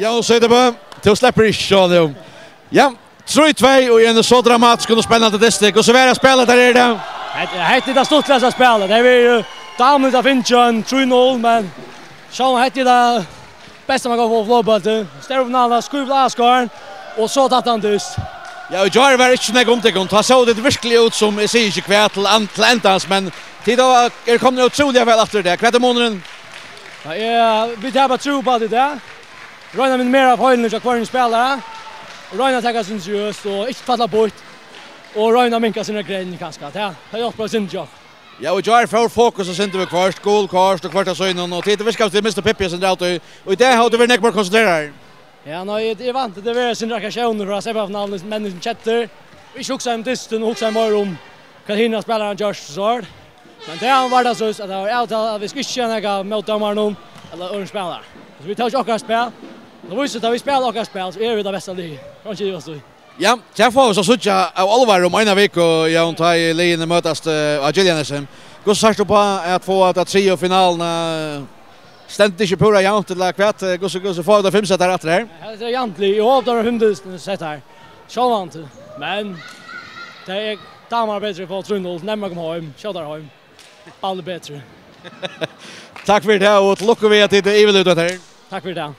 Ja, så det bara. Du släpper inte så nu. Ja, 3-2 och en så dramatisk och spännande distek och så vara spelet där är det. Det är stort läsa spelet. Det är ju damen av Finchen 3-0 men så heter det bästa man kan få flowboll. Stervnala skruva Asgarn och så tatt han dyst. Ja, och jag var inte snägg om det kon. Ta så det verkligen ut som jag säger inte kvärt till Atlantas men tid då är kommer otroligt väl efter det. Kvärt månaden. Ja, vi tar bara tro på det där. Röna med mer av höjden och kvar spelare. Röna tar sin seriöst och inte falla bort. Och Röna minkar sina grejer kanske. Ja, det är bra sin jobb. Ja, och jag får fokus och sen vi kvar skol kvar och kvarta så in och tid det ska det Mr. Pippi sen där och det har du väl näck bara koncentrera. Ja, nej, det är vant det är sin reaktion för att se på finalen men som chatter. Vi ska om distan och också mer om kan hinna spela Josh Zard. Men det har varit så att det har att vi ska känna mot domaren eller ung spelare. Så vi tar ju också spel. Då visst att vi spelar också spel så är vi det bästa ligan. Kanske ju så. Ja, jag får så sucha av allvar om en vecka och jag tar i ligan mötas Agilianesen. Går så sagt på att få att trio finalen ständigt inte pura jämnt till kvart. Går så får det 5 set där efter här. Det är egentligen jag har 100 set här. Självant. Men det är damer bättre på Trundol när kommer hem. Kör hem. Alla bättre. Tack för det och lucka vi att det är väl ut där. Tack för det.